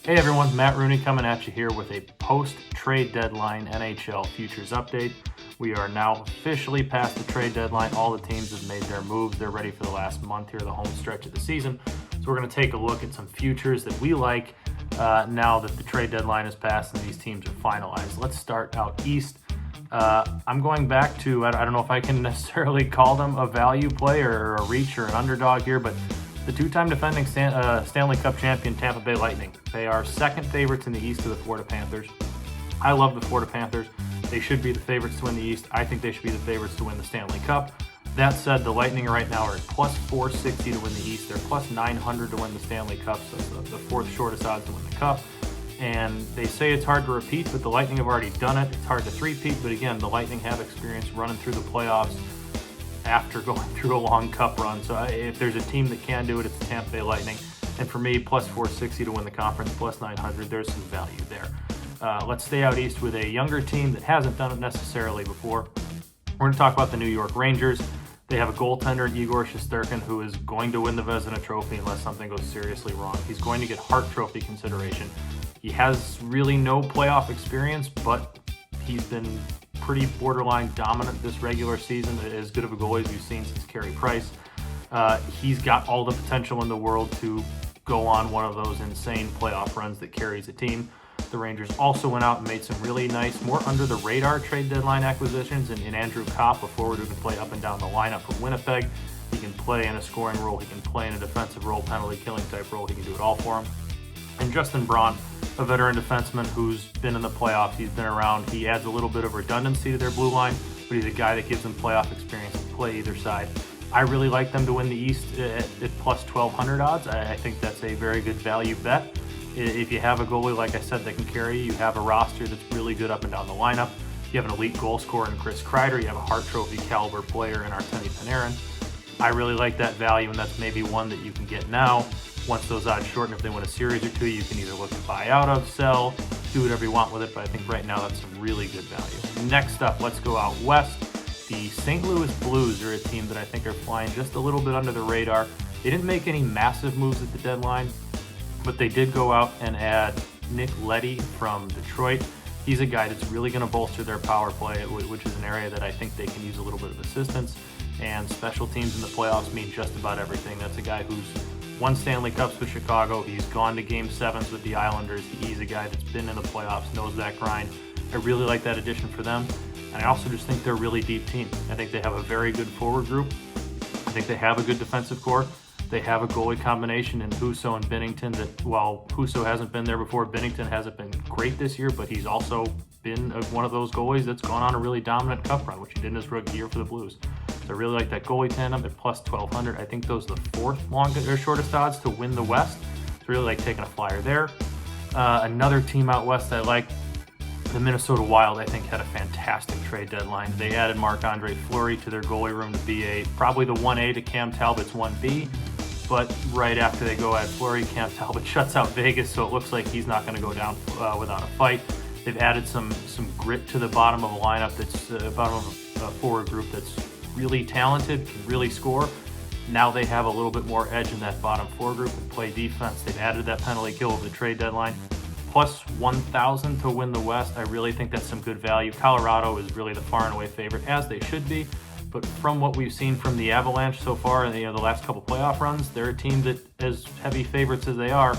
Hey everyone, Matt Rooney coming at you here with a post-trade deadline NHL futures update. We are now officially past the trade deadline. All the teams have made their moves. They're ready for the last month here, the home stretch of the season. So we're going to take a look at some futures that we like now that the trade deadline has passed and these teams are finalized. Let's start out east. I'm going back to, I don't know if I can necessarily call them a value play or a reach or an underdog here, but the two-time defending Stanley Cup champion Tampa Bay Lightning. They are second favorites in the East to the Florida Panthers. I love the Florida Panthers. They should be the favorites to win the East. I think they should be the favorites to win the Stanley Cup. That said, the Lightning right now are at plus 460 to win the East. They're plus 900 to win the Stanley Cup, so it's the fourth shortest odds to win the Cup. And they say it's hard to repeat, but the Lightning have already done it. It's hard to three-peat, but again, the Lightning have experience running through the playoffs after going through a long cup run. So if there's a team that can do it, it's the Tampa Bay Lightning. And for me, plus 460 to win the conference, plus 900, there's some value there. Let's stay out east with a younger team that hasn't done it necessarily before. We're going to talk about the New York Rangers. They have a goaltender in Igor Shesterkin who is going to win the Vezina Trophy unless something goes seriously wrong. He's going to get Hart Trophy consideration. He has really no playoff experience, but he's been pretty borderline dominant this regular season, as good of a goalie as we've seen since Carey Price. He's got all the potential in the world to go on one of those insane playoff runs that carries a team. The Rangers also went out and made some really nice, more under-the-radar trade deadline acquisitions in Andrew Kopp, a forward who can play up and down the lineup for Winnipeg. He can play in a scoring role. He can play in a defensive role, penalty-killing type role. He can do it all for him. And Justin Braun, a veteran defenseman who's been in the playoffs. He's been around. He adds a little bit of redundancy to their blue line, but he's a guy that gives them playoff experience to play either side. I really like them to win the East at plus 1,200 odds. I think that's a very good value bet. If you have a goalie, like I said, that can carry you, have a roster that's really good up and down the lineup. You have an elite goal scorer in Chris Kreider. You have a Hart Trophy caliber player in Artemi Panarin. I really like that value, and that's maybe one that you can get now. Once those odds shorten, if they win a series or two, you can either look to buy out of, sell, do whatever you want with it, but I think right now that's some really good value. Next up, let's go out west. The St. Louis Blues are a team that I think are flying just a little bit under the radar. They didn't make any massive moves at the deadline, but they did go out and add Nick Leddy from Detroit. He's a guy that's really going to bolster their power play, which is an area that I think they can use a little bit of assistance. And special teams in the playoffs mean just about everything. That's a guy who's won Stanley Cups with Chicago. He's gone to Game 7s with the Islanders. He's a guy that's been in the playoffs, knows that grind. I really like that addition for them. And I also just think they're a really deep team. I think they have a very good forward group. I think they have a good defensive core. They have a goalie combination in Husso and Binnington that, while Husso hasn't been there before, Binnington hasn't been great this year, but he's also been one of those goalies that's gone on a really dominant cup run, which he did in his rookie year for the Blues. So I really like that goalie tandem. They're plus 1,200. I think those are the fourth longest or shortest odds to win the West. So really like taking a flyer there. Another team out west I like, the Minnesota Wild, I think had a fantastic trade deadline. They added Marc-Andre Fleury to their goalie room to be probably the 1A to Cam Talbot's 1B. But right after they go add Fleury, Cam Talbot shuts out Vegas, so it looks like he's not going to go down without a fight. They've added some grit to the bottom of a lineup that's bottom of a forward group that's really talented, can really score. Now they have a little bit more edge in that bottom four group and play defense. They've added that penalty kill of the trade deadline. Plus 1,000 to win the West. I really think that's some good value. Colorado is really the far and away favorite, as they should be. But from what we've seen from the Avalanche so far in the last couple playoff runs, they're a team that, as heavy favorites as they are,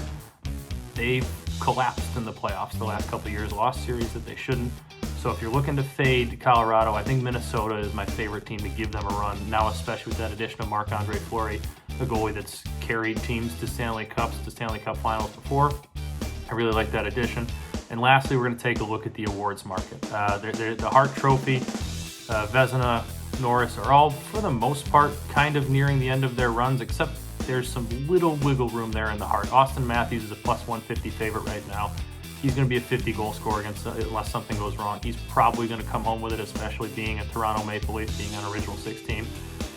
they've collapsed in the playoffs the last couple years, lost series that they shouldn't. So if you're looking to fade Colorado, I think Minnesota is my favorite team to give them a run, now especially with that addition of Marc-Andre Fleury, a goalie that's carried teams to Stanley Cup Finals before. I really like that addition. And lastly, we're going to take a look at the awards market. The Hart Trophy, Vezina, Norris are all, for the most part, kind of nearing the end of their runs, except there's some little wiggle room there in the Hart. Austin Matthews is a plus 150 favorite right now. He's going to be a 50-goal scorer unless something goes wrong. He's probably going to come home with it, especially being a Toronto Maple Leaf, being on Original 16.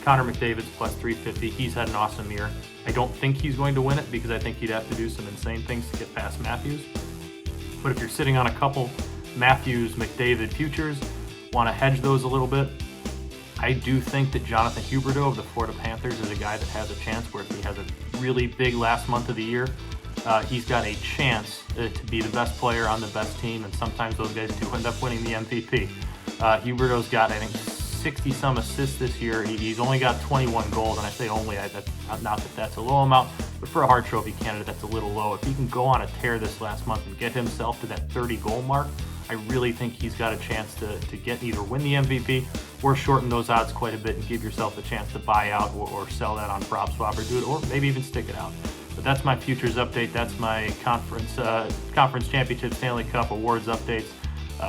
Connor McDavid's plus 350. He's had an awesome year. I don't think he's going to win it because I think he'd have to do some insane things to get past Matthews. But if you're sitting on a couple Matthews, McDavid futures, want to hedge those a little bit, I do think that Jonathan Huberdeau of the Florida Panthers is a guy that has a chance where if he has a really big last month of the year, he's got a chance to be the best player on the best team, and sometimes those guys do end up winning the MVP. Huberdeau's got, I think, 60-some assists this year. He's only got 21 goals, and I say only, not that that's a low amount, but for a Hart Trophy candidate, that's a little low. If he can go on a tear this last month and get himself to that 30-goal mark, I really think he's got a chance to get either win the MVP or shorten those odds quite a bit and give yourself a chance to buy out or sell that on prop swap or do it, or maybe even stick it out. But that's my futures update. That's my conference championship Stanley Cup awards updates.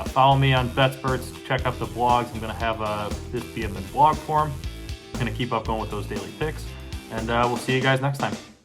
Follow me on BetSperts. Check out the blogs. I'm going to have this be in the blog form. I'm going to keep up going with those daily picks. And we'll see you guys next time.